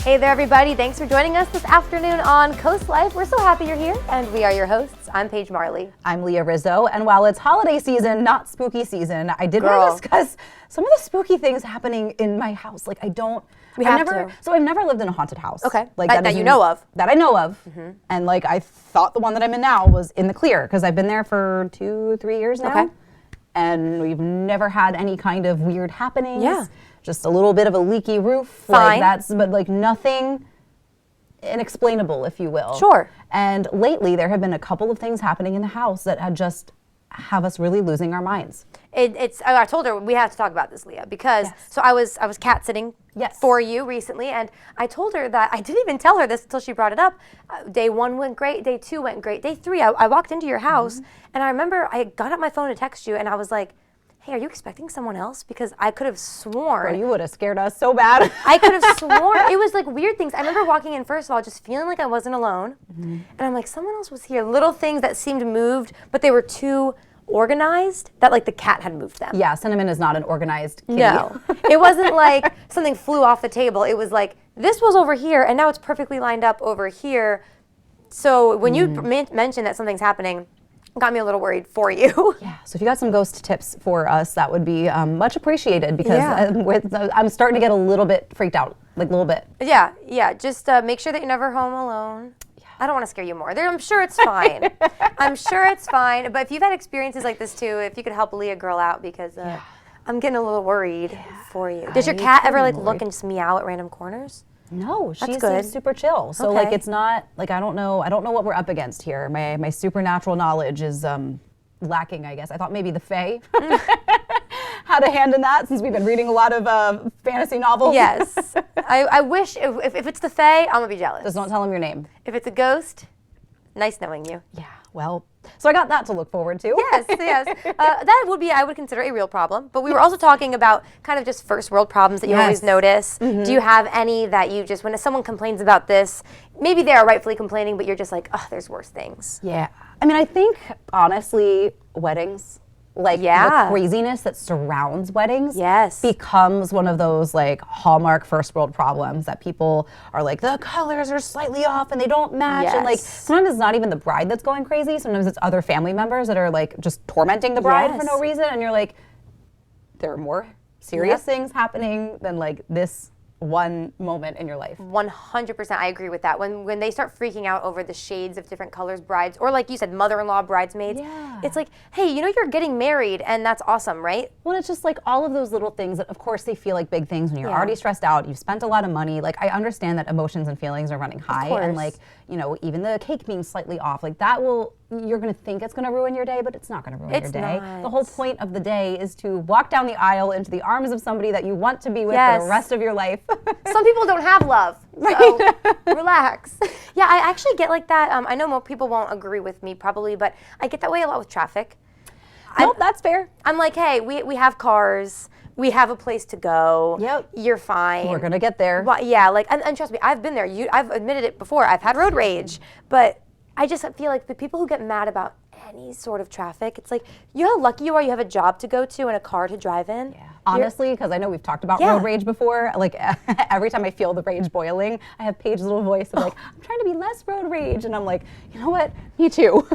Hey there, everybody. Thanks for joining us this afternoon on Coast Life. We're so happy you're here, and we are your hosts. I'm Paige Marley. I'm Leah Rizzo, and while it's holiday season, not spooky season, I did want to discuss some of the spooky things happening in my house. Like, I've never lived in a haunted house. Okay. Like that you know of. That I know of. Mm-hmm. And like, I thought the one that I'm in now was in the clear, because I've been there for 2-3 years now. Okay. And we've never had any kind of weird happenings. Yeah. Just a little bit of a leaky roof. Fine. But like nothing inexplainable, if you will. Sure. And lately there have been a couple of things happening in the house that had just have us really losing our minds. I told her we have to talk about this, Leah, because so I was cat sitting for you recently, and I told her that I didn't even tell her this until she brought it up. Day 1 went great, day 2 went great, day 3 I walked into your house, and I remember I got out my phone to text you, and I was like, hey, are you expecting someone else? Because I could have sworn. Oh, you would have scared us so bad. I could have sworn. It was like weird things. I remember walking in, first of all, just feeling like I wasn't alone. Mm-hmm. And I'm like, someone else was here. Little things that seemed moved, but they were too organized that like the cat had moved them. Yeah, Cinnamon is not an organized kitty. No. It wasn't like something flew off the table. It was like, this was over here, and now it's perfectly lined up over here. So when you mentioned that something's happening, got me a little worried for you. Yeah, so if you got some ghost tips for us, that would be much appreciated, because I'm starting to get a little bit freaked out, like a little bit. Yeah, just make sure that you're never home alone. Yeah. I don't want to scare you more. I'm sure it's fine. I'm sure it's fine, but if you've had experiences like this too, if you could help Leah girl out, because I'm getting a little worried for you. Does your cat ever like look and just meow at random corners? No, she seems super chill. So like, it's not like, I don't know what we're up against here. My supernatural knowledge is lacking, I guess. I thought maybe the Fae had a hand in that, since we've been reading a lot of fantasy novels. Yes. I wish, if it's the Fae, I'm gonna be jealous. Just don't tell them your name. If it's a ghost, nice knowing you. Yeah, well, so I got that to look forward to. Yes. That would be, I would consider a real problem. But we were also talking about kind of just first world problems that you always notice. Mm-hmm. Do you have any that you just, when someone complains about this, maybe they are rightfully complaining, but you're just like, oh, there's worse things? Yeah. I mean, I think, honestly, weddings, like the craziness that surrounds weddings becomes one of those like hallmark first world problems that people are like, the colors are slightly off and they don't match. And like, sometimes it's not even the bride that's going crazy. Sometimes it's other family members that are like just tormenting the bride for no reason. And you're like, there are more serious things happening than like this one moment in your life. 100%, I agree with that. When they start freaking out over the shades of different colors brides, or like you said, mother-in-law bridesmaids, it's like, hey, you know, you're getting married, and that's awesome, right? Well, it's just like all of those little things that, of course, they feel like big things when you're already stressed out, you've spent a lot of money. Like, I understand that emotions and feelings are running high, and like, you know, even the cake being slightly off, like that will, you're gonna think it's gonna ruin your day, but it's not gonna ruin your day. The whole point of the day is to walk down the aisle into the arms of somebody that you want to be with for the rest of your life. Some people don't have love, so relax. Yeah, I actually get like that. I know more people won't agree with me probably, but I get that way a lot with traffic. Nope, that's fair. I'm like, hey, we have cars. We have a place to go. Yep. You're fine. We're gonna get there. Well, yeah, like, and trust me, I've been there. I've admitted it before. I've had road rage, but I just feel like the people who get mad about any sort of traffic, it's like, you know how lucky you are you have a job to go to and a car to drive in? Yeah. Honestly, because I know we've talked about road rage before, like every time I feel the rage boiling, I have Paige's little voice of like, I'm trying to be less road rage. And I'm like, you know what? Me too.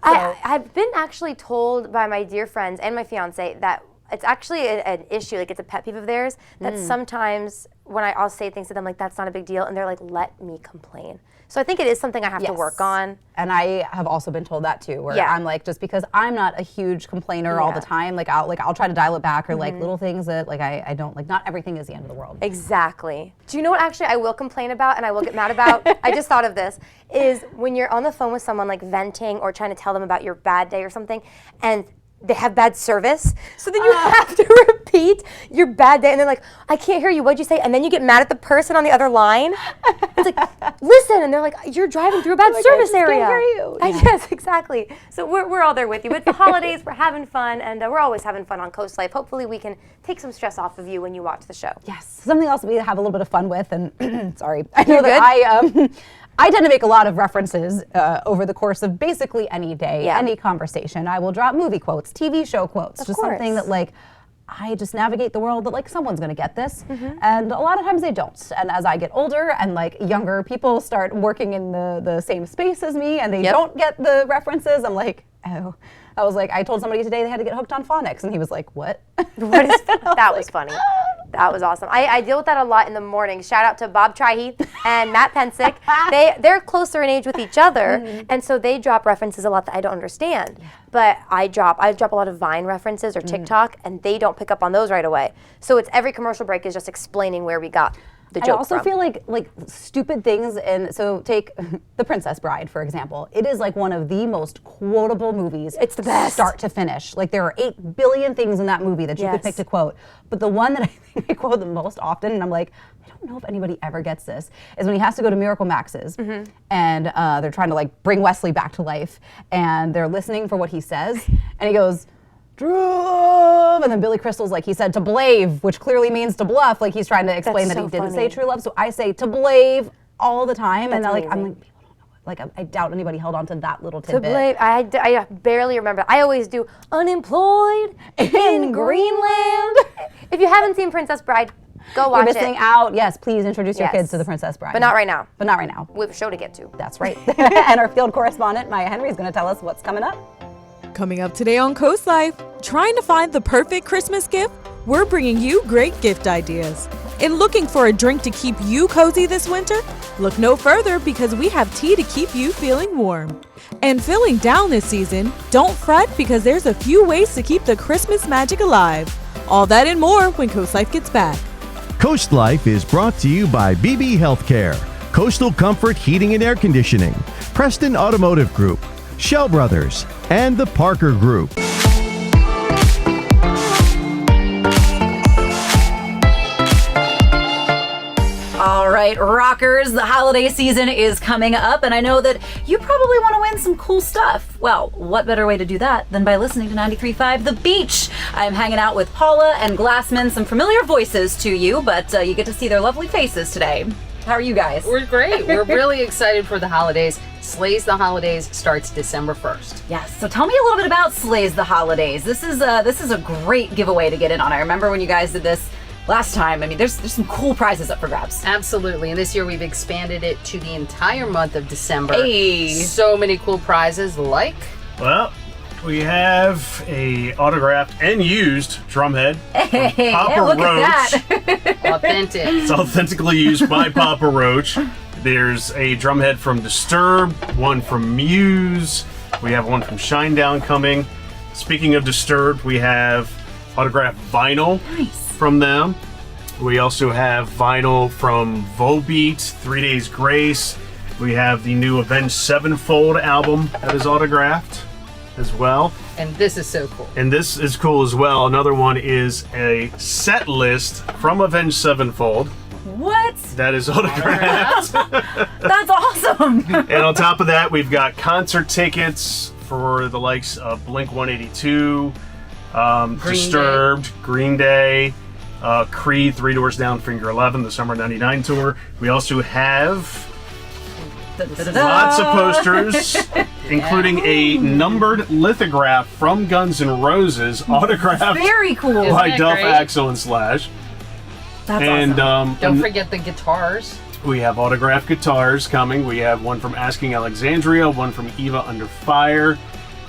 I've been actually told by my dear friends and my fiance that it's actually an issue, like it's a pet peeve of theirs, that sometimes when I'll say things to them like, that's not a big deal, and they're like, let me complain. So I think it is something I have to work on. And I have also been told that too, where I'm like, just because I'm not a huge complainer all the time, I'll try to dial it back, or like little things that like I don't like. Not everything is the end of the world. Exactly. Do you know what actually I will complain about and I will get mad about? I just thought of this, is when you're on the phone with someone like venting or trying to tell them about your bad day or something, and they have bad service, so then you have to repeat your bad day, and they're like, I can't hear you, what'd you say? And then you get mad at the person on the other line. It's like, listen, and they're like, you're driving through a bad service area. Can't hear you. Yes, exactly. So we're all there with you. With the holidays, we're having fun, and we're always having fun on Coast Life. Hopefully we can take some stress off of you when you watch the show. Yes, something else we have a little bit of fun with, and sorry, I know that I tend to make a lot of references over the course of basically any day, any conversation. I will drop movie quotes, TV show quotes, something that like I just navigate the world that like someone's gonna get this, and a lot of times they don't. And as I get older and like younger people start working in the same space as me, and they don't get the references, I'm like, oh. I was like, I told somebody today they had to get hooked on phonics, and he was like, what? What is that? Was funny. That was awesome. I deal with that a lot in the morning. Shout out to Bob Trihe and Matt Pensick. They're closer in age with each other, and so they drop references a lot that I don't understand. Yeah. But I drop a lot of Vine references or TikTok, and they don't pick up on those right away. So it's every commercial break is just explaining where we got the joke I also from. feel like stupid things, and so take The Princess Bride, for example. It is like one of the most quotable movies. It's the best. Start to finish. Like there are 8 billion things in that movie that you could pick to quote. But the one that I think I quote the most often, and I'm like, I don't know if anybody ever gets this, is when he has to go to Miracle Max's, and they're trying to like bring Wesley back to life, and they're listening for what he says, and he goes, true love, and then Billy Crystal's like, he said to blave, which clearly means to bluff, like he's trying to explain that he didn't say true love. So I say to blave all the time, and I'm like, people don't know it. Like I doubt anybody held on to that little tidbit. To blave, I barely remember. I always do unemployed in Greenland. If you haven't seen Princess Bride, go watch it. You're missing out. Yes, please introduce your kids to The Princess Bride. But not right now. But not right now. We have a show to get to. That's right. And our field correspondent, Maya Henry, is going to tell us what's coming up. Coming up today on Coast Life, trying to find the perfect Christmas gift? We're bringing you great gift ideas. And looking for a drink to keep you cozy this winter? Look no further because we have tea to keep you feeling warm. And feeling down this season? Don't fret because there's a few ways to keep the Christmas magic alive. All that and more when Coast Life gets back. Coast Life is brought to you by BB Healthcare, Coastal Comfort Heating and Air Conditioning, Preston Automotive Group, Shell Brothers, and the Parker Group. All right, rockers, the holiday season is coming up, and I know that you probably want to win some cool stuff. Well, what better way to do that than by listening to 93.5 The Beach? I'm hanging out with Paula and Glassman, some familiar voices to you, but you get to see their lovely faces today. How are you guys? We're great. We're really excited for the holidays. Slay's the Holidays starts December 1st. Yes. So tell me a little bit about Slay's the Holidays. This is a great giveaway to get in on. I remember when you guys did this last time. I mean, there's some cool prizes up for grabs. Absolutely. And this year we've expanded it to the entire month of December. Hey. So many cool prizes like... Well, we have a autographed and used drumhead from Papa look Roach. At that. Authentic. It's authentically used by Papa Roach. There's a drumhead from Disturbed, one from Muse. We have one from Shinedown coming. Speaking of Disturbed, we have autographed vinyl from them. We also have vinyl from Volbeat, 3 Days Grace. We have the new Avenged Sevenfold album that is autographed as well. And this is so cool. And this is cool as well. Another one is a set list from Avenged Sevenfold. What? That is autographed. That's awesome. And on top of that, we've got concert tickets for the likes of Blink-182, Disturbed, Green Day, Creed, Three Doors Down, Finger 11, the Summer 99 tour. We also have lots of posters, including a numbered lithograph from Guns N' Roses, autographed Very cool. by Duff, great? Axl, and Slash. That's awesome. Don't forget the guitars. We have autographed guitars coming. We have one from Asking Alexandria, one from Eva Under Fire.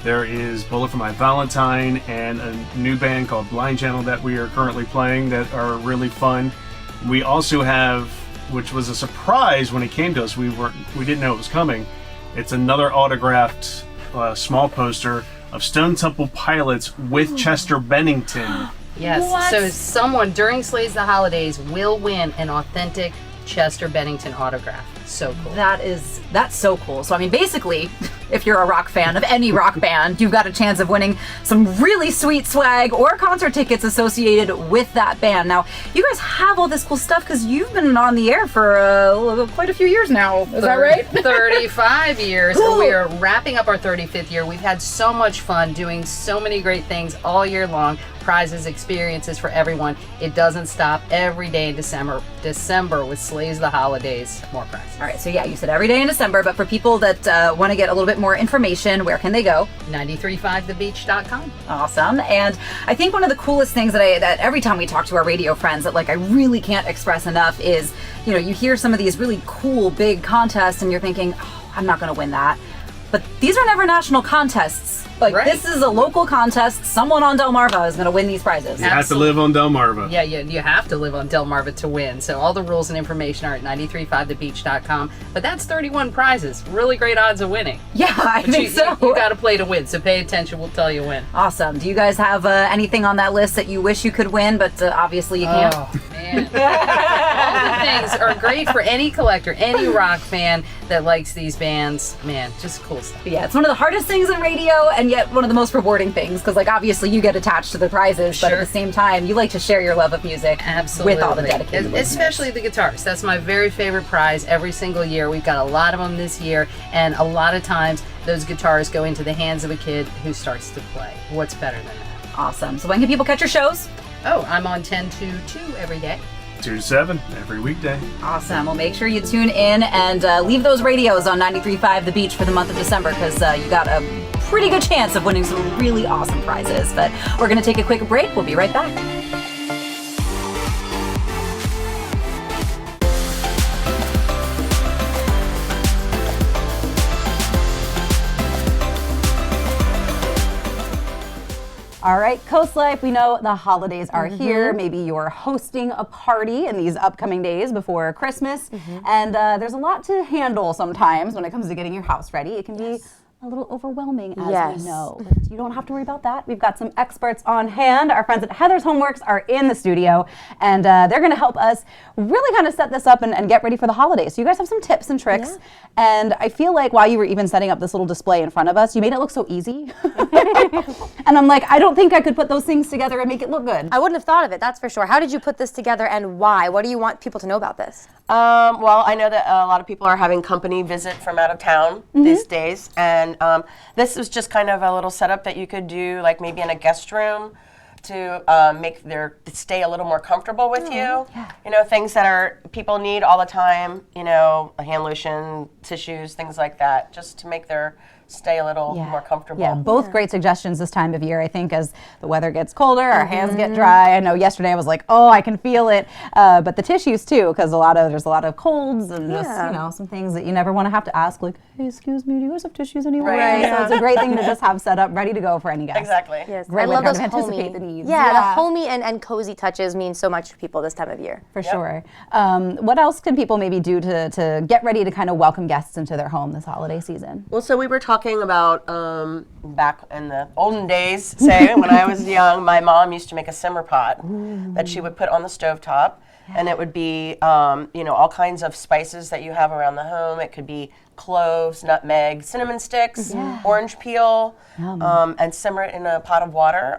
There is Bullet for My Valentine and a new band called Blind Channel that we are currently playing that are really fun. We also have, which was a surprise when it came to us, we didn't know it was coming. It's another autographed small poster of Stone Temple Pilots with Chester Bennington. Yes. What? So someone during Slay's the Holidays will win an authentic Chester Bennington autograph. So cool. That's so cool. So I mean, basically, if you're a rock fan of any rock band, you've got a chance of winning some really sweet swag or concert tickets associated with that band. Now, you guys have all this cool stuff because you've been on the air for quite a few years now. Is that right? 35 years. And we are wrapping up our 35th year. We've had so much fun doing so many great things all year long. prizes, experiences for everyone. It doesn't stop every day in December. December with Sleighs the Holidays, more prizes. All right, so yeah, you said every day in December, but for people that want to get a little bit more information, where can they go? 935thebeach.com. Awesome. And I think one of the coolest things that every time we talk to our radio friends that like I really can't express enough is, you know, you hear some of these really cool big contests and you're thinking, oh, I'm not going to win that. But these are never national contests. Like, this is a local contest. Someone on Delmarva is going to win these prizes. You have to live on Delmarva. Yeah, you have to live on Delmarva to win. So all the rules and information are at 935thebeach.com. But that's 31 prizes. Really great odds of winning. Yeah, I think so. You got to play to win, so pay attention. We'll tell you when. Awesome. Do you guys have anything on that list that you wish you could win, but obviously you can't? Oh, man. All the things are great for any collector, any rock fan that likes these bands. Man, just cool stuff. Yeah, it's one of the hardest things in radio, and yet one of the most rewarding things, because like obviously you get attached to the prizes, but at the same time you like to share your love of music with all the dedicated listeners. Especially the guitars. That's my very favorite prize every single year. We've got a lot of them this year, and a lot of times those guitars go into the hands of a kid who starts to play. What's better than that? Awesome. So when can people catch your shows? Oh, I'm on 10 to 2 every day. 2 to 7 every weekday. Awesome. Well, make sure you tune in and leave those radios on 93.5 The Beach for the month of December, because you got a pretty good chance of winning some really awesome prizes. But we're going to take a quick break. We'll be right back. All right, Coast Life, we know the holidays are here. Maybe you're hosting a party in these upcoming days before Christmas. And there's a lot to handle sometimes when it comes to getting your house ready. It can be a little overwhelming, as we know. But you don't have to worry about that. We've got some experts on hand. Our friends at Heather's Homeworks are in the studio, and they're going to help us really kind of set this up and get ready for the holidays. So you guys have some tips and tricks. And I feel like while you were even setting up this little display in front of us, you made it look so easy. And I'm like, I don't think I could put those things together and make it look good. I wouldn't have thought of it, that's for sure. How did you put this together and why? What do you want people to know about this? Well, I know that a lot of people are having company visit from out of town these days, and this was just kind of a little setup that you could do, like maybe in a guest room, to make their stay a little more comfortable with you. You know, things that are people need all the time. You know, a hand lotion, tissues, things like that, just to make their stay a little more comfortable. Yeah, both great suggestions this time of year. I think as the weather gets colder, our hands get dry. I know yesterday I was like, oh, I can feel it. But the tissues too, because there's a lot of colds and just, you know, some things that you never want to have to ask, like, hey, excuse me, do you guys have tissues anywhere? So it's a great thing to just have set up, ready to go for any guest. Exactly. Yes. Great I way love to those kind of anticipate homey. the needs. Yeah, the homey and cozy touches mean so much to people this time of year. For sure. What else can people maybe do to get ready to kind of welcome guests into their home this holiday season? Well, so we were talking about back in the olden days, say, when I was young, my mom used to make a simmer pot that she would put on the stovetop. And it would be, you know, all kinds of spices that you have around the home. It could be cloves, nutmeg, cinnamon sticks, orange peel, and simmer it in a pot of water,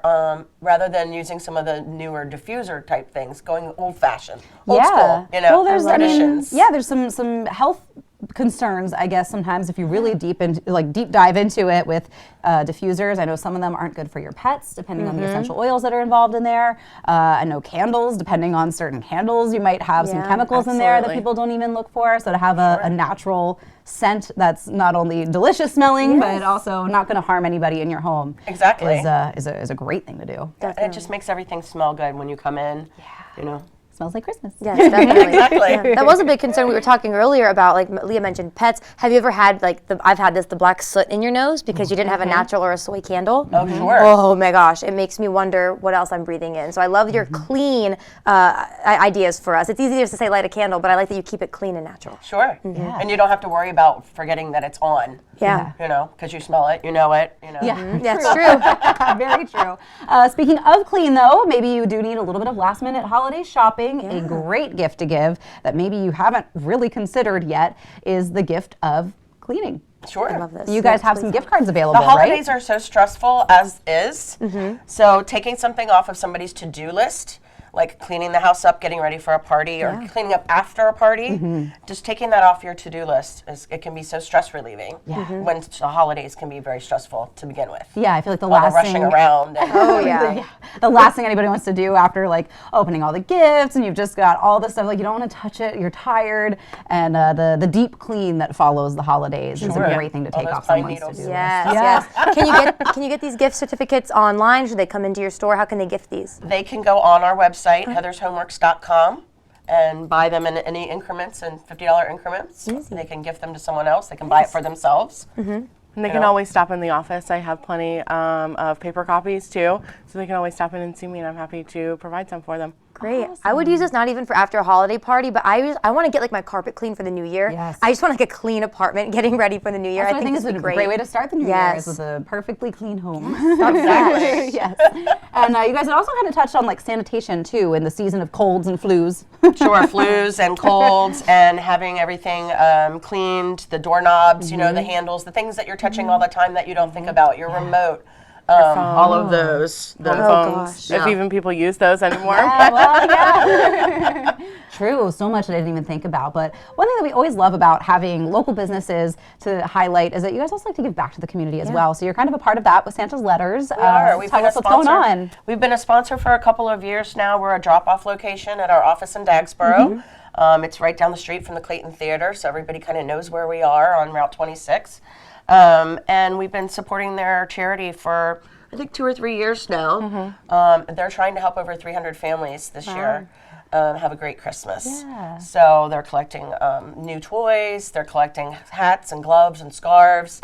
rather than using some of the newer diffuser type things, going old-fashioned, old school, you know, traditions. There's some health concerns, I guess, sometimes if you really deep dive into it with diffusers. I know some of them aren't good for your pets, depending on the essential oils that are involved in there. I know candles, depending on certain candles, you might have some chemicals in there that people don't even look for. So to have a natural scent that's not only delicious smelling, but also not going to harm anybody in your home. Exactly. Is a great thing to do. And it just makes everything smell good when you come in. You know. Smells like Christmas. Yes, definitely. Exactly. Yeah. That was a big concern. We were talking earlier about, like Leah mentioned, pets. Have you ever had, like, I've had the black soot in your nose because you didn't have a natural or a soy candle? Oh, sure. Oh my gosh, it makes me wonder what else I'm breathing in. So I love your clean ideas for us. It's easy just to say light a candle, but I like that you keep it clean and natural. Sure. And you don't have to worry about forgetting that it's on. Yeah. You know, because you smell it, you know it, you know. Yeah, That's true. Very true. Speaking of clean, though, maybe you do need a little bit of last-minute holiday shopping. A great gift to give that maybe you haven't really considered yet is the gift of cleaning. Sure. I love this. You guys have some gift cards available, The right? holidays are so stressful as is. So taking something off of somebody's to-do list, like cleaning the house up, getting ready for a party, or cleaning up after a party, just taking that off your to-do list, it can be so stress relieving when the holidays can be very stressful to begin with. Yeah, I feel like the All last the rushing thing around. And the last thing anybody wants to do after like opening all the gifts and you've just got all this stuff, like you don't want to touch it, you're tired, and the deep clean that follows the holidays is a great thing to take off someone's to-do list. Yes. Can you get these gift certificates online? Should they come into your store? How can they gift these? They can go on our website, heathershomeworks.com, and buy them in any increments, in $50 increments. They can gift them to someone else. They can buy it for themselves. And they can always stop in the office. I have plenty of paper copies too, so they can always stop in and see me, and I'm happy to provide some for them. Great. I would use this not even for after a holiday party, but I want to get like my carpet clean for the new year. Yes. I just want like a clean apartment getting ready for the new year. I think this is a great way to start the new year is with a perfectly clean home. Exactly. Yes. And you guys had also kind of touched on like sanitation too in the season of colds and flus. Sure, flus and colds, and having everything cleaned, the doorknobs, you know, the handles, the things that you're touching all the time that you don't think about, your remote. All of those. The phones, if even people use those anymore. True, so much that I didn't even think about. But one thing that we always love about having local businesses to highlight is that you guys also like to give back to the community as well. So you're kind of a part of that with Santa's Letters. We are. We've tell been us what's going on. We've been a sponsor for a couple of years now. We're a drop-off location at our office in Dagsboro. It's right down the street from the Clayton Theater, so everybody kind of knows where we are on Route 26. And we've been supporting their charity for, I think, 2 or 3 years now. They're trying to help over 300 families this year have a great Christmas. So they're collecting new toys, they're collecting hats and gloves and scarves,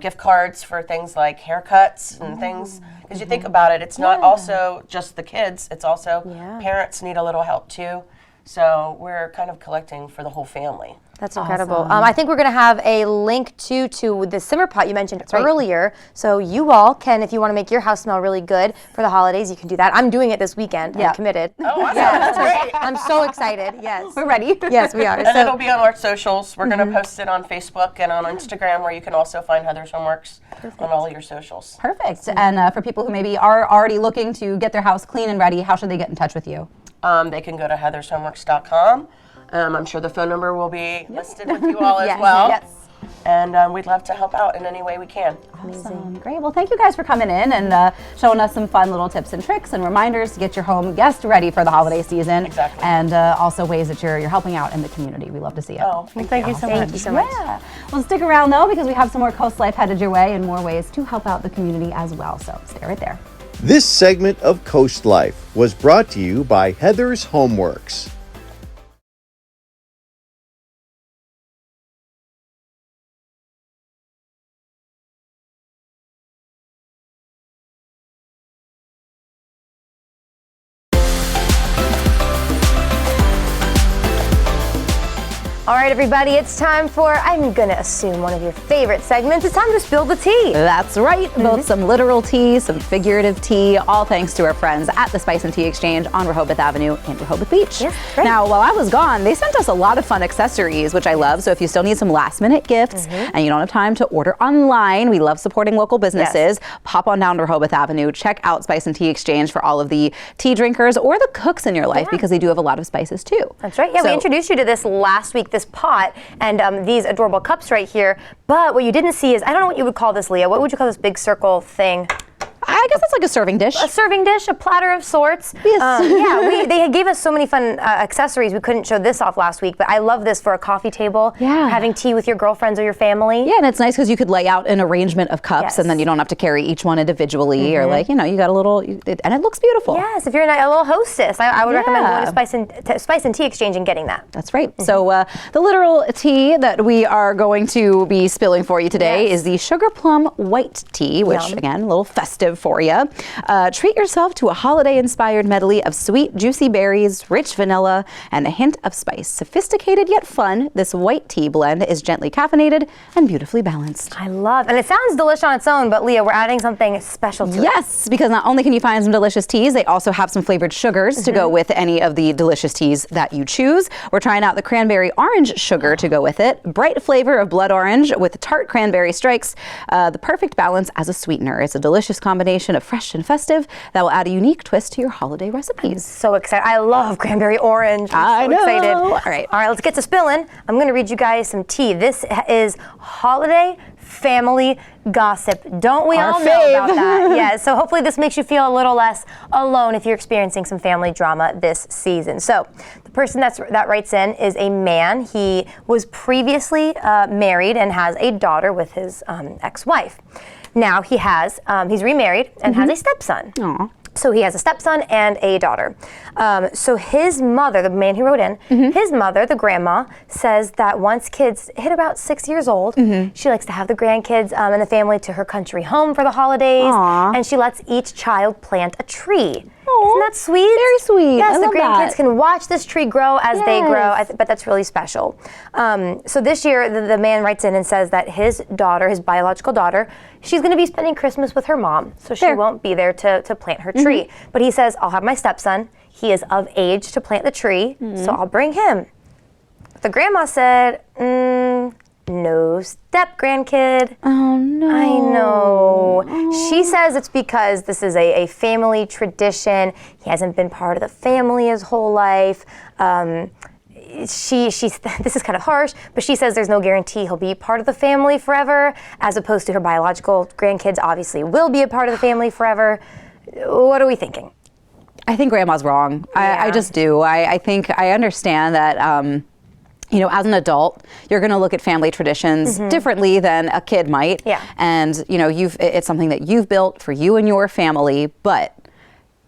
gift cards for things like haircuts and things. Because you think about it, it's not also just the kids, it's also parents need a little help too. So we're kind of collecting for the whole family. That's incredible. I think we're going to have a link to the simmer pot you mentioned earlier. So you all can, if you want to make your house smell really good for the holidays, you can do that. I'm doing it this weekend. I'm committed. Oh, awesome. That's great. I'm so excited. Yes. We're ready. Yes, we are. And it'll be on our socials. We're going to post it on Facebook and on Instagram, where you can also find Heather's Homeworks on all your socials. Perfect. And for people who maybe are already looking to get their house clean and ready, how should they get in touch with you? They can go to heathershomeworks.com. I'm sure the phone number will be listed with you all as well. Yes. And we'd love to help out in any way we can. Awesome. Great. Well, thank you guys for coming in and showing us some fun little tips and tricks and reminders to get your home guest ready for the holiday season. Exactly. And also ways that you're helping out in the community. We love to see it. Oh, thank you so much. Thank you so much. Yeah. Well, stick around though, because we have some more Coast Life headed your way and more ways to help out the community as well. So stay right there. This segment of Coast Life was brought to you by Heather's Homeworks. All right, everybody, it's time for, I'm going to assume, one of your favorite segments. It's time to spill the tea. That's right. Both some literal tea, some figurative tea, all thanks to our friends at the Spice and Tea Exchange on Rehoboth Avenue in Rehoboth Beach. Yes, right. Now, while I was gone, they sent us a lot of fun accessories, which I love. So if you still need some last-minute gifts and you don't have time to order online, we love supporting local businesses. Pop on down to Rehoboth Avenue. Check out Spice and Tea Exchange for all of the tea drinkers or the cooks in your life, because they do have a lot of spices too. That's right. Yeah, we introduced you to this last week, this pot and these adorable cups right here. But what you didn't see is, I don't know what you would call this, Leah. What would you call this big circle thing? I guess it's like a serving dish. A serving dish, a platter of sorts. Yes. They gave us so many fun accessories. We couldn't show this off last week, but I love this for a coffee table. Yeah. Having tea with your girlfriends or your family. Yeah, and it's nice because you could lay out an arrangement of cups, and then you don't have to carry each one individually, or like, you know, you got a little, and it looks beautiful. Yes, if you're a little hostess, I would recommend going to Spice and Tea Exchange and getting that. That's right. So the literal tea that we are going to be spilling for you today is the Sugar Plum White Tea, which again, a little festive for you. Treat yourself to a holiday-inspired medley of sweet, juicy berries, rich vanilla, and a hint of spice. Sophisticated yet fun, this white tea blend is gently caffeinated and beautifully balanced. I love, and it sounds delicious on its own, but Leah, we're adding something special to it. Yes, because not only can you find some delicious teas, they also have some flavored sugars to go with any of the delicious teas that you choose. We're trying out the cranberry orange sugar to go with it. Bright flavor of blood orange with tart cranberry strikes, the perfect balance as a sweetener. It's a delicious combination combination of fresh and festive that will add a unique twist to your holiday recipes. So excited. I love cranberry orange. I'm so excited. All right, let's get to spilling. I'm going to read you guys some tea. This is holiday family gossip. Don't we all know about that? Yeah, so hopefully this makes you feel a little less alone if you're experiencing some family drama this season. So the person that writes in is a man. He was previously married and has a daughter with his ex-wife. Now he's remarried and has a stepson. Aww. So he has a stepson and a daughter. So his mother, the man who wrote in, his mother, the grandma, says that once kids hit about 6 years old, she likes to have the grandkids and the family to her country home for the holidays. Aww. And she lets each child plant a tree. Aww. Isn't that sweet? Very sweet. Yes, I the love grandkids that. can watch this tree grow as they grow. But that's really special. So this year, the man writes in and says that his daughter, his biological daughter, she's going to be spending Christmas with her mom, so she won't be there to plant her tree. But he says, I'll have my stepson. He is of age to plant the tree, so I'll bring him. The grandma said, no step-grandkid. Oh, no. I know. She says it's because this is a family tradition. He hasn't been part of the family his whole life. This is kind of harsh, but she says there's no guarantee he'll be part of the family forever, as opposed to her biological grandkids obviously will be a part of the family forever. What are we thinking? I think grandma's wrong. I just do. I think I understand that, as an adult, you're going to look at family traditions differently than a kid might. Yeah. And, it's something that you've built for you and your family, but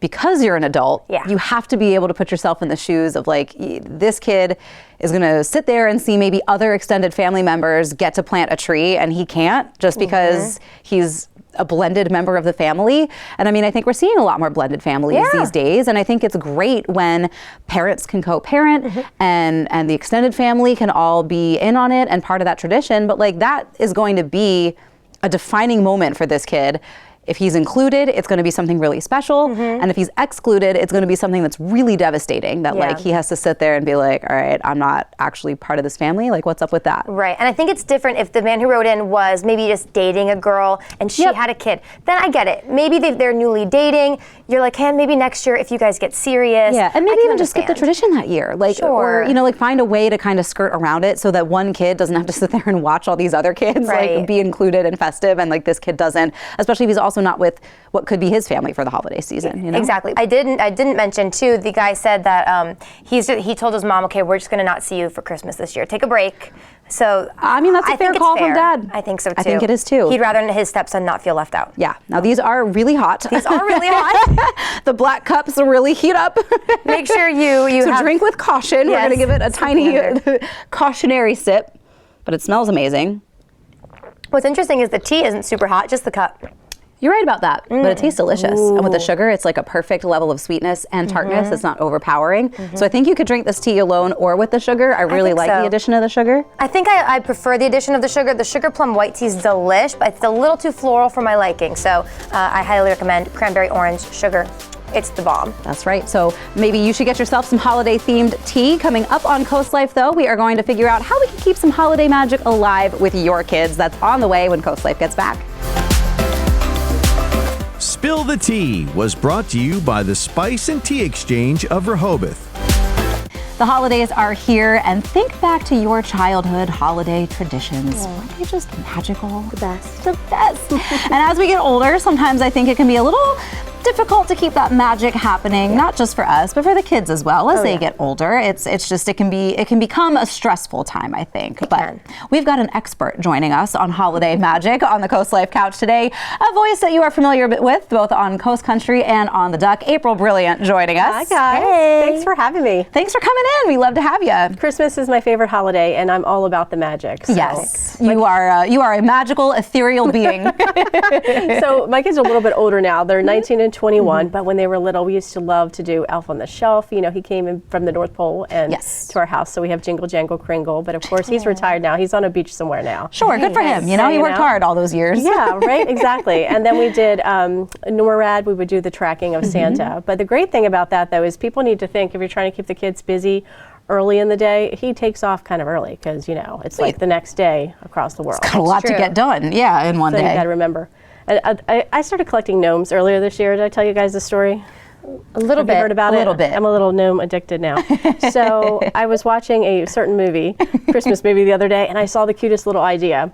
because you're an adult, you have to be able to put yourself in the shoes of this kid is going to sit there and see maybe other extended family members get to plant a tree and he can't just because he's a blended member of the family. And I think we're seeing a lot more blended families these days. And I think it's great when parents can co-parent and the extended family can all be in on it and part of that tradition. But that is going to be a defining moment for this kid. If he's included, it's going to be something really special. And if he's excluded, it's going to be something that's really devastating that he has to sit there and be like, all right, I'm not actually part of this family. What's up with that? Right. And I think it's different if the man who wrote in was maybe just dating a girl and she had a kid. Then I get it. Maybe they're newly dating. You're like, hey, maybe next year if you guys get serious. Yeah, and maybe even just skip the tradition that year. Or, find a way to kind of skirt around it so that one kid doesn't have to sit there and watch all these other kids be included and festive, and this kid doesn't, especially if he's also not with what could be his family for the holiday season. Exactly. I didn't mention too, the guy said that he told his mom, okay, we're just going to not see you for Christmas this year. Take a break. So that's a fair call from Dad. I think so too. I think it is too. He'd rather his stepson not feel left out. Yeah. Now these are really hot. These are really hot. The black cups really heat up. Make sure you drink with caution. We're going to give it a tiny cautionary sip, but it smells amazing. What's interesting is the tea isn't super hot, just the cup. You're right about that, but it tastes delicious. And with the sugar, it's a perfect level of sweetness and tartness. It's not overpowering. So I think you could drink this tea alone or with the sugar. I really like the addition of the sugar. I think I prefer the addition of the sugar. The sugar plum white tea is delish, but it's a little too floral for my liking. So I highly recommend cranberry orange sugar. It's the bomb. That's right. So maybe you should get yourself some holiday-themed tea. Coming up on Coast Life, though, we are going to figure out how we can keep some holiday magic alive with your kids. That's on the way when Coast Life gets back. Spill the Tea was brought to you by the Spice and Tea Exchange of Rehoboth. The holidays are here, and think back to your childhood holiday traditions. Weren't they just magical? The best. The best. And as we get older, sometimes I think it can be a little difficult to keep that magic happening, not just for us, but for the kids as well as they get older. It's just it can become a stressful time, I think. But we've got an expert joining us on holiday magic on the Coast Life couch today. A voice that you are familiar with both on Coast Country and on the Duck. April Brilliant joining us. Hi guys. Hey. Thanks for having me. Thanks for coming in. We love to have you. Christmas is my favorite holiday, and I'm all about the magic. So. Yes, you are a magical, ethereal being. So my kids are a little bit older now. They're 19 and 21, but when they were little, we used to love to do Elf on the Shelf. He came in from the North Pole and to our house, so we have Jingle Jangle Kringle. But of course, he's retired now. He's on a beach somewhere now. Sure, good for him. He worked hard all those years. Yeah, right, exactly. And then we did NORAD. We would do the tracking of Santa. But the great thing about that, though, is people need to think if you're trying to keep the kids busy early in the day, he takes off kind of early because, it's like the next day across the world. It's got a lot to get done, in one day. So you got to remember. And I started collecting gnomes earlier this year. Did I tell you guys the story? A little bit. You heard about it? A little bit. I'm a little gnome addicted now. So I was watching a certain movie, Christmas movie, the other day, and I saw the cutest little idea.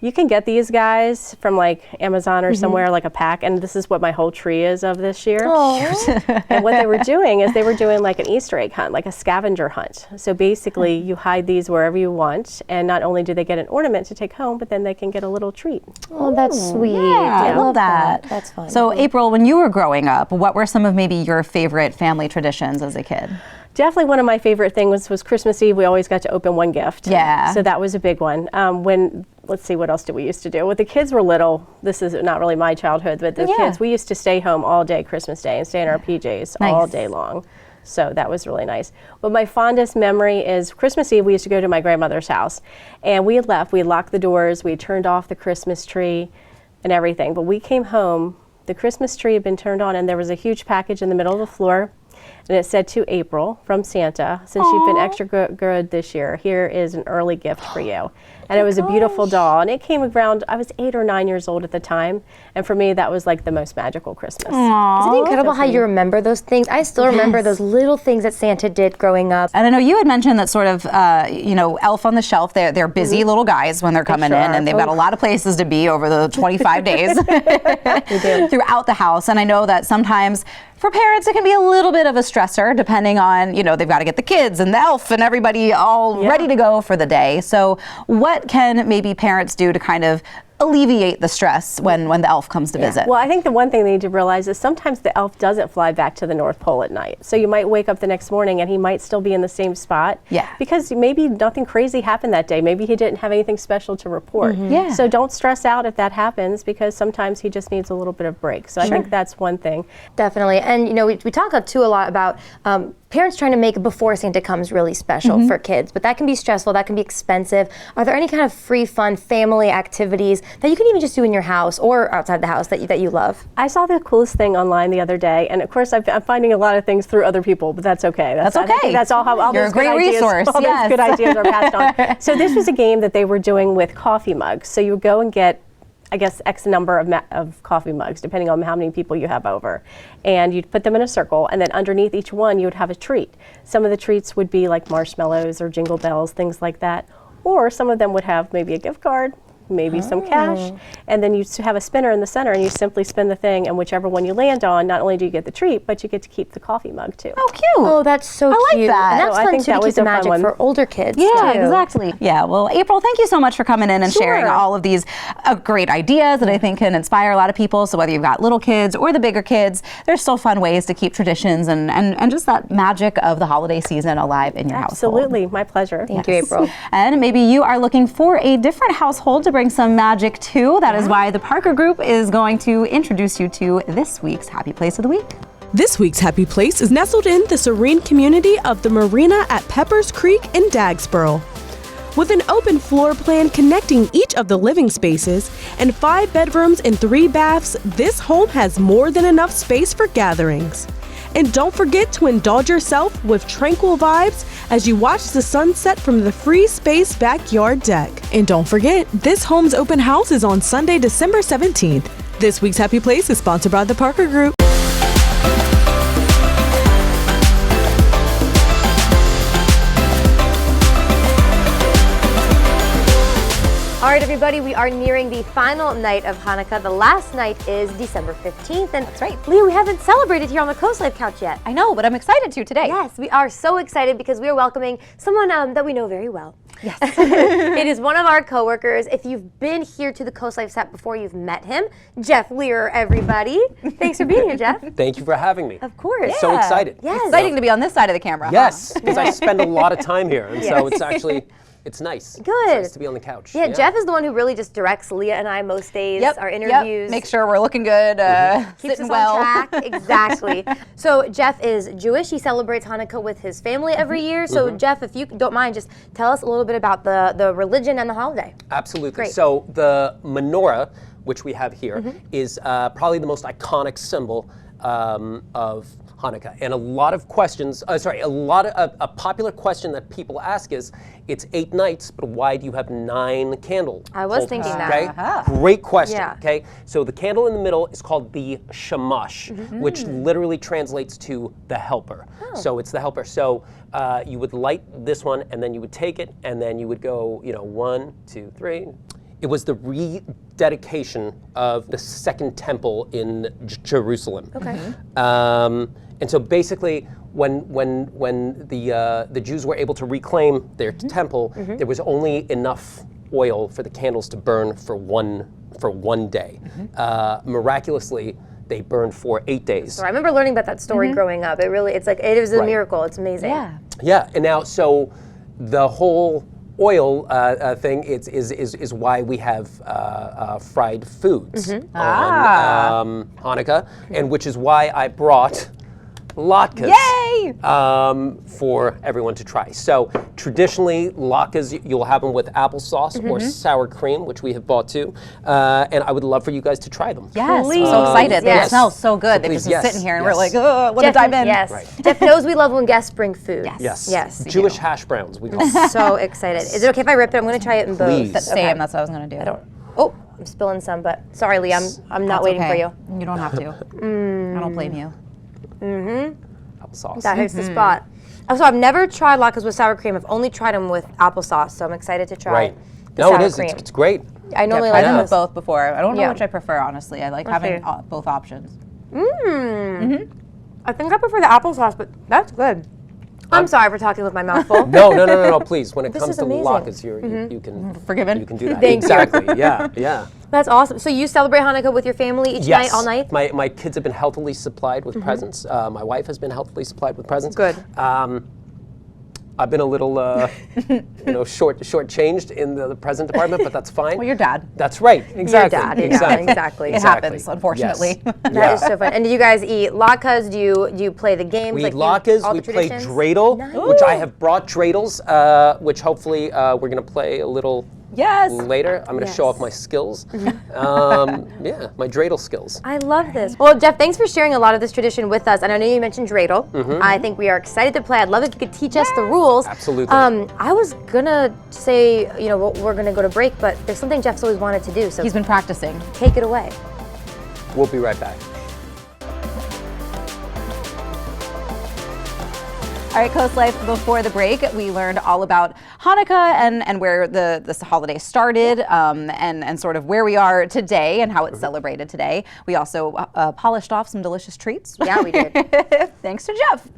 You can get these guys from like Amazon or somewhere, like a pack, and this is what my whole tree is of this year. And what they were doing is they were doing like an Easter egg hunt, like a scavenger hunt. So basically you hide these wherever you want, and not only do they get an ornament to take home, but then they can get a little treat. Oh, that's sweet. Yeah, I love that. That's fun. So April, when you were growing up, what were some of maybe your favorite family traditions as a kid? Definitely one of my favorite things was Christmas Eve. We always got to open one gift. Yeah. So that was a big one. Let's see, what else did we used to do? When the kids were little, this is not really my childhood, but the kids, we used to stay home all day Christmas Day and stay in our PJs all day long. So that was really nice. But my fondest memory is Christmas Eve, we used to go to my grandmother's house. And we had left, we had locked the doors, we had turned off the Christmas tree and everything. But we came home, the Christmas tree had been turned on, and there was a huge package in the middle of the floor. And it said, to April from Santa, since you've been extra good this year, here is an early gift for you. And it was a beautiful doll. And it came around, I was 8 or 9 years old at the time. And for me, that was like the most magical Christmas. Isn't it incredible how you remember those things? I still remember those little things that Santa did growing up. And I know you had mentioned that sort of, Elf on the Shelf, they're busy little guys when they're coming in, and they've got a lot of places to be over the 25 days throughout the house. And I know that sometimes for parents, it can be a little bit of a stressor, depending on, they've got to get the kids and the elf and everybody all ready to go for the day. So what can maybe parents do to kind of alleviate the stress when the elf comes to visit? Well, I think the one thing they need to realize is sometimes the elf doesn't fly back to the North Pole at night. So you might wake up the next morning and he might still be in the same spot. Yeah. Because maybe nothing crazy happened that day. Maybe he didn't have anything special to report. Yeah. So don't stress out if that happens, because sometimes he just needs a little bit of break. So I think that's one thing. Definitely. And, we talk too a lot about parents trying to make before Santa comes really special for kids, but that can be stressful, that can be expensive. Are there any kind of free, fun family activities that you can even just do in your house or outside the house that you love? I saw the coolest thing online the other day, and of course I'm finding a lot of things through other people, but that's okay. That's okay. I think that's all how all You're those a great good ideas, resource. all those good ideas are passed on. So this was a game that they were doing with coffee mugs. So you would go and get, I guess, X number of coffee mugs, depending on how many people you have over. And you'd put them in a circle, and then underneath each one, you would have a treat. Some of the treats would be like marshmallows or jingle bells, things like that. Or some of them would have maybe a gift card, maybe some cash, and then you have a spinner in the center, and you simply spin the thing, and whichever one you land on, not only do you get the treat, but you get to keep the coffee mug too. Oh, cute. Oh, that's so I cute. like that. And that's So I fun think too, that to was keep the a fun magic one. for older kids Yeah, too. exactly. Yeah, well, April, thank you so much for coming in and sharing all of these great ideas that I think can inspire a lot of people. So whether you've got little kids or the bigger kids, there's still fun ways to keep traditions and just that magic of the holiday season alive in your household. Absolutely, my pleasure. Thank you, April. And maybe you are looking for a different household to bring some magic to. That is why the Parker Group is going to introduce you to this week's Happy Place of the Week. This week's Happy Place is nestled in the serene community of the Marina at Peppers Creek in Dagsboro. With an open floor plan connecting each of the living spaces and 5 bedrooms and 3 baths, this home has more than enough space for gatherings. And don't forget to indulge yourself with tranquil vibes as you watch the sunset from the free space backyard deck. And don't forget, this home's open house is on Sunday, December 17th. This week's Happy Place is sponsored by the Parker Group. All right, everybody, we are nearing the final night of Hanukkah. The last night is December 15th. And that's right. Leah, we haven't celebrated here on the Coast Life Couch yet. I know, but I'm excited to today. Yes, we are so excited because we are welcoming someone that we know very well. Yes. It is one of our coworkers. If you've been here to the Coast Life set before, you've met him. Jeff Lear, everybody. Thanks for being here, Jeff. Thank you for having me. Of course. So excited. Yes. Exciting to be on this side of the camera. Yes, because I spend a lot of time here, and so it's actually, it's nice. Good. It's nice to be on the couch. Yeah, Jeff is the one who really just directs Leah and I most days, our interviews. Make sure we're looking good, Keeps sitting us well. on track. Exactly. So Jeff is Jewish. He celebrates Hanukkah with his family every year. So Jeff, if you don't mind, just tell us a little bit about the religion and the holiday. Absolutely. Great. So the menorah, which we have here, is probably the most iconic symbol of Hanukkah. And a lot of questions, a popular question that people ask is, it's 8 nights, but why do you have 9 candles? I was thinking that. Okay? Great question, Yeah. okay? So the candle in the middle is called the shamash, which literally translates to the helper. So it's the helper. So you would light this one, and then you would take it, and then you would go, 1, 2, 3. It was the rededication of the second temple in Jerusalem. Okay. And so basically, when the Jews were able to reclaim their temple, there was only enough oil for the candles to burn for one day. Miraculously, they burned for 8 days. So I remember learning about that story growing up. It was a miracle. It's amazing. Yeah. Yeah, and now so the whole oil thing is why we have fried foods on Hanukkah, and which is why I brought latkes for everyone to try. So traditionally, latkes, you'll have them with applesauce or sour cream, which we have bought too, and I would love for you guys to try them. Yes, I'm so excited. They smell so good. They've just been sitting here and we're like, oh, want to dive in. Yes. Right. Jeff knows we love when guests bring food. Yes. Jewish hash browns, we call them. So excited. Is it okay if I rip it? I'm going to try it in both. Please. Same, that's what I was going to do. Oh, I'm spilling some, but sorry, Lee, I'm not waiting for you. You don't have to. I don't blame you. Applesauce. That hits the spot. So I've never tried latkes with sour cream. I've only tried them with applesauce, so I'm excited to try the sour cream. It's great. I normally I've like done those. with both before. I don't know which I prefer, honestly. I like having both options. I think I prefer the applesauce, but that's good. I'm sorry for talking with my mouth full. No, please. When it comes to amazing. latkes, you can Forgiven. You can do that. Thank you. Exactly. Yeah. That's awesome. So you celebrate Hanukkah with your family each night, all night? My kids have been healthily supplied with presents. My wife has been healthily supplied with presents. Good. I've been a little, short-changed in the present department, but that's fine. Well, your dad. That's right. Exactly. Your dad, exactly. It happens, unfortunately. Yes. That is so fun. And do you guys eat latkes? Do you play the games? We eat latkes. We play dreidel, which I have brought dreidels, which hopefully we're going to play a little later. I'm going to show off my skills. My dreidel skills. I love this. Well, Jeff, thanks for sharing a lot of this tradition with us. And I know you mentioned dreidel. I think we are excited to play. I'd love if you could teach us the rules. Absolutely. I was going to say, we're going to go to break, but there's something Jeff's always wanted to do. So he's been practicing. Take it away. We'll be right back. All right, Coast Life, before the break, we learned all about Hanukkah and where this holiday started and sort of where we are today and how it's celebrated today. We also polished off some delicious treats. Yeah, we did. Thanks to Jeff.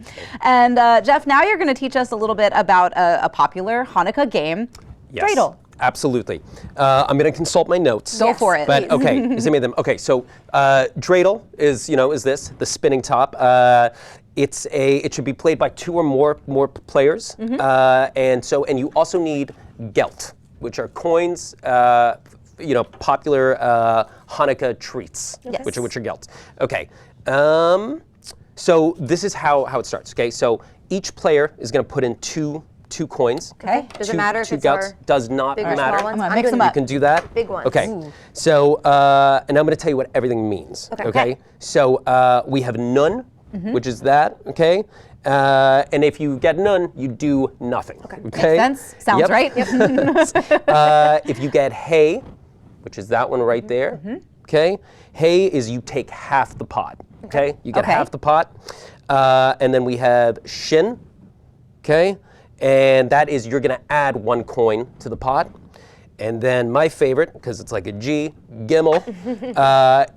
And Jeff, now you're going to teach us a little bit about a popular Hanukkah game, dreidel. Absolutely. I'm going to consult my notes. Go for it. But okay, is any of them? Okay, so dreidel is this the spinning top? It should be played by 2 or more players, and you also need gelt, which are coins. Popular Hanukkah treats, which are gelt. Okay. So this is how it starts. Okay. So each player is going to put in two coins. Okay. Does it matter if it's gelts? Does not big or matter. small ones? I'm gonna mix them up. You can do that. Big ones. Okay. So and I'm going to tell you what everything means. Okay. So we have nun, which is that. Okay. And if you get none, you do nothing. Okay. Makes sense. Sounds right. Yep. If you get hay, which is that one right there. Okay. Hay is you take half the pot. Okay. You get half the pot. And then we have shin. Okay. And that is you're going to add 1 coin to the pot. And then my favorite, because it's like a G, Gimel,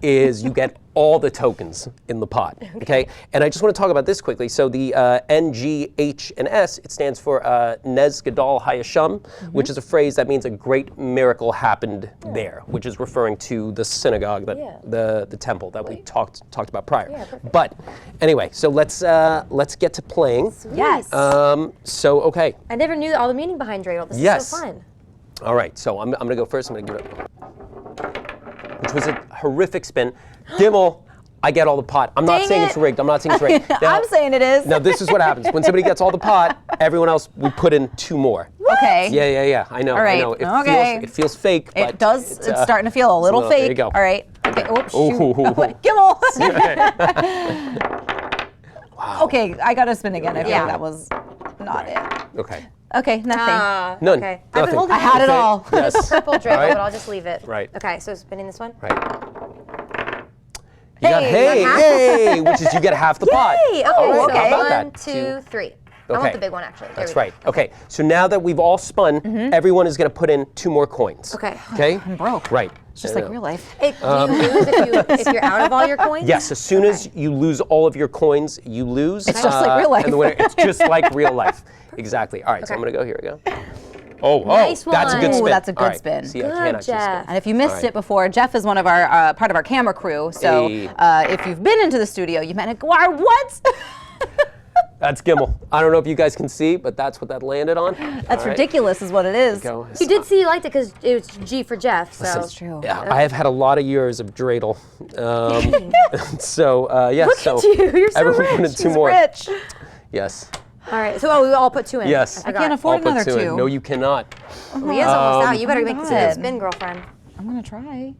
is you get all the tokens in the pot. Okay. And I just want to talk about this quickly. So the N, G, H, and S, it stands for Nez Gadol Hayasham, which is a phrase that means a great miracle happened there, which is referring to the synagogue, the temple that we talked about prior. But anyway, so let's get to playing. Sweet. Yes. Okay. I never knew all the meaning behind dreidel. This is so fun. All right, so I'm going to go first. I'm going to give it, which was a horrific spin. Gimel, I get all the pot. I'm not saying it's rigged. Now, I'm saying it is. Now, this is what happens. When somebody gets all the pot, everyone else, we put in 2 more. Okay. Yeah. I know. All right. I know. It feels fake. But it does. It's starting to feel a little fake. There you go. All right. Okay. Oops. Ooh. Gimel. Okay, I got to spin again. I feel like that was not it. Okay. Okay, nothing. None. Okay. Nothing. I've been holding I had it all. Yes. purple dreidel, Right. but I'll just leave it. Right. Okay, so spinning this one. Right. You got hey, which is you get half the pot. Hey, okay, All right, so how about 1, that? 2, 3. I Okay. want the big one actually. There That's we go. right. Okay. So now that we've all spun, everyone is going to put in 2 more coins. Okay. Okay. I'm broke. Right. It's just like real life. Do you lose if you're out of all your coins? Yes. As soon as you lose all of your coins, you lose. It's just like real life. And the winner, it's just like real life. Exactly. All right. So I'm going to go. Here we go. Oh, Nice that's a good one. spin. Ooh, that's a good All right. spin. See, I Good, can actually Jeff. spin. And if you missed it before, Jeff is one of our part of our camera crew. So Hey. if you've been into the studio, you've met what? That's Gimmel. I don't know if you guys can see, but that's what that landed on. That's ridiculous, is what it is. Go. You did see you liked it because it was G for Jeff. So That's true. Yeah, I have had a lot of years of dreidel. So yeah. Look so at you. You're so everyone rich. put in 2 He's more. rich. Yes. All right. So we all put 2 in. Yes. I I can't forgot. afford I'll put another 2 in. 2. No, you cannot. Leah's almost out. You better make this a God. good spin, girlfriend. I'm gonna try.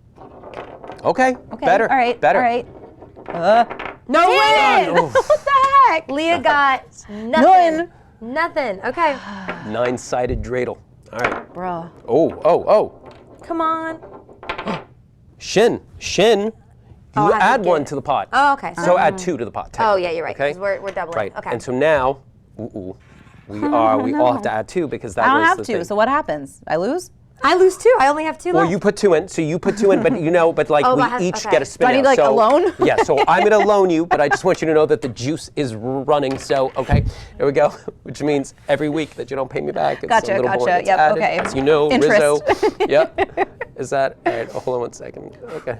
Okay. Okay. Better. All right. Better. All right. No way! Oof. What the heck? Leah got nothing. Nothing. Okay. 9-sided dreidel. All right. Bro. Oh. Come on. Shin. You I have to add get 1 it. to the pot. Oh, okay. So add 2 to the pot. Oh, yeah, you're right. Okay. 'Cause we're doubling. Right. Okay. And so now, we all have to add 2 because that I don't was have the to. thing. So what happens? I lose? I lose 2. I only have 2 Well, left. you put 2 in, so you put 2 in, but like Oh, we but I have- each okay. get a spin. Do I need, now. like, So- a loan? Yeah, so I'm gonna loan you, but I just want you to know that the juice is running. So okay, there we go. Which means every week that you don't pay me back, it's Gotcha, a little more gotcha. gets Yep, added. okay. As you know, Interest. Rizzo. Yep. Is that all right? Hold on 1 second. Okay.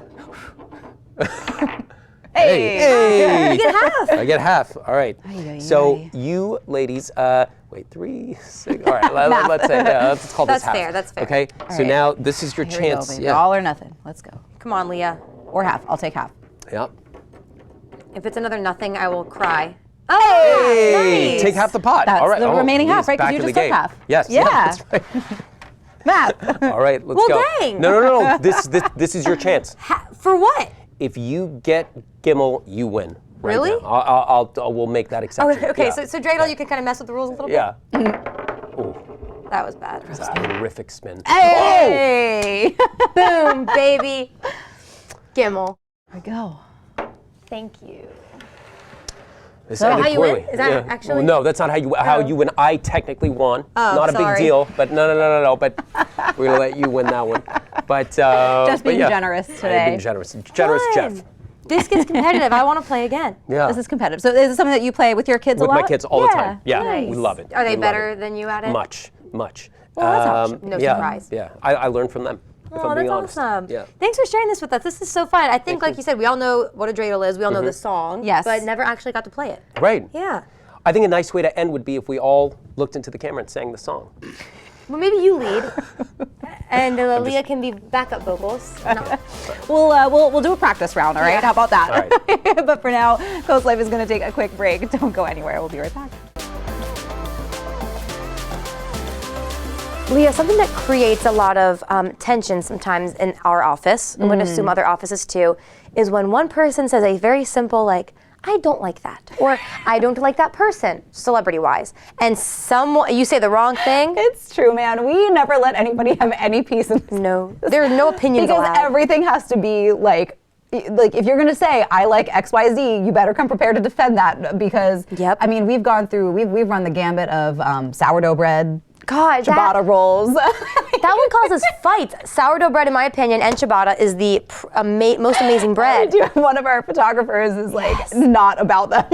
Hey. You get half. I get half. All right. ay, So ay. you ladies, wait, 3, 6. All right. Let's say let's call this That's half. fair, that's fair. Okay. So right. now this is your Here we go, chance. baby. Yeah. All or nothing. Let's go. Come on, Leah. Or half. I'll take half. Yep. If it's another nothing, I will cry. Hey, nice. take half the pot. That's All right. the remaining he half, is right? 'Cause back you in the just took game. half. Yes. Yeah. That's right. Math. All right. Let's Well, go. dang. No. This is your chance. For what? If you get Gimmel, you win. Right Really? now. We'll make that Oh, exception. okay. Yeah. So dreidel, you can kind of mess with the rules a little Yeah. bit. That was bad. That's a horrific spin. Hey. Boom, baby. Gimmel. There we go. Thank you. This So ended how you win? poorly. Is that actually- No, that's not how you win. I technically won. Oh, Not a sorry. big deal, but no. But we're gonna let you win that one. But Just being yeah. generous I'm today. being generous. Generous Fun. Jeff. This gets competitive. I want to play again. Yeah. This is competitive. So is it something that you play with your kids With a lot? my kids all the time. Yeah, Nice. we love it. Are they We love better it. than you at it? Much. Well, that's awesome. No yeah, surprise. Yeah, I learned from them. If Oh, I'm that's being honest. awesome. Yeah. Thanks for sharing this with us. This is so fun. I think, like you said, we all know what a dreidel is. We all know the song. Yes. But never actually got to play it. Right. Yeah. I think a nice way to end would be if we all looked into the camera and sang the song. Well, maybe you lead, and Leah can be backup vocals. No. We'll do a practice round, all right? Yeah. How about that? All right. But for now, Coast Life is going to take a quick break. Don't go anywhere. We'll be right back. Leah, something that creates a lot of tension sometimes in our office, I'm going to assume other offices too, is when one person says a very simple, like, I don't like that, or I don't like that person, celebrity-wise, and you say the wrong thing. It's true, man. We never let anybody have any peace in this. No, there are no opinions Because allowed. everything has to be like if you're gonna say I like XYZ, you better come prepared to defend that because I mean we've run the gambit of sourdough bread, God, ciabatta rolls. That one causes fights. Sourdough bread, in my opinion, and ciabatta is the most amazing bread. One of our photographers is like not about them.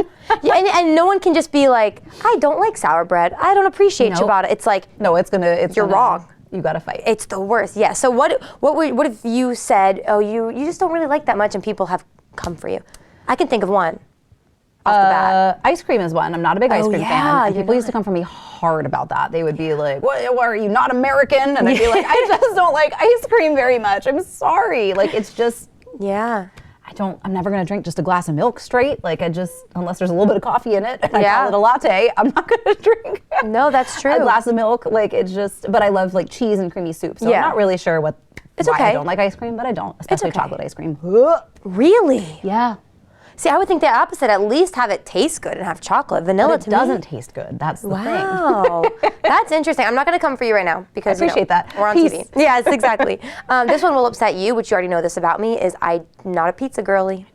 Yeah, and no one can just be like, I don't like sour bread. I don't appreciate Nope. ciabatta. It's like, no, you're wrong. You gotta fight. It's the worst. Yeah. So what if you said, oh, you just don't really like that much, and people have come for you? I can think of one. Off the bat. Ice cream is one. I'm not a big ice cream yeah, fan. And people used to come for me hard about that. They would be like, what are you, not American? And I'd be like, I just don't like ice cream very much. I'm sorry. Like, it's just, yeah. I'm never going to drink just a glass of milk straight. Like, unless there's a little bit of coffee in it and I Yeah. call it a latte, I'm not going to drink No, that's true. a glass of milk. Like, it's just, but I love like cheese and creamy soup. So Yeah. I'm not really sure why okay. I don't like ice cream, but I don't, especially okay. chocolate ice cream. Really? Yeah. See, I would think the opposite. At least have it taste good and have chocolate. Vanilla But it doesn't taste good. That's the thing. Wow. That's interesting. I'm not going to come for you right now because I appreciate that. We're on TV. Yes, exactly. This one will upset you, which you already know this about me, is I'm not a pizza girly.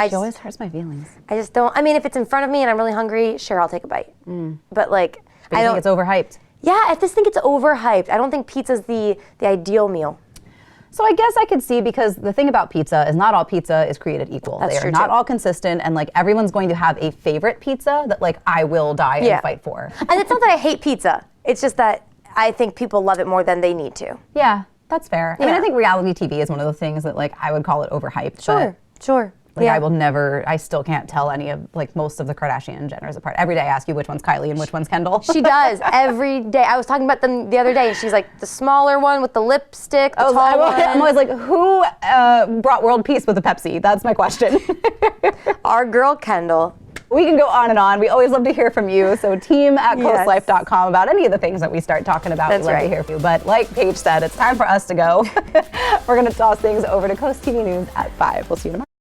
She always hurts my feelings. I just don't. I mean, if it's in front of me and I'm really hungry, sure, I'll take a bite. But like, I think it's overhyped. Yeah, I just think it's overhyped. I don't think pizza's the ideal meal. So I guess I could see, because the thing about pizza is not all pizza is created equal. That's they true are not too. all consistent, and like everyone's going to have a favorite pizza that like I will die and fight for. And it's not that I hate pizza. It's just that I think people love it more than they need to. Yeah, that's fair. I mean, Yeah. I think reality TV is one of the things that like I would call it overhyped. Sure, sure. Like I will never, I still can't tell any of like most of the Kardashian Jenners apart. Every day I ask you which one's Kylie and which one's Kendall. She does every day. I was talking about them the other day, and she's like the smaller one with the lipstick, the tall one. I'm always like, who brought world peace with a Pepsi? That's my question. Our girl Kendall. We can go on and on. We always love to hear from you. So team@coastlife.com about any of the things that we start talking about. That's We'd love right. to hear from you. But like Paige said, it's time for us to go. We're going to toss things over to Coast TV News at 5. We'll see you tomorrow.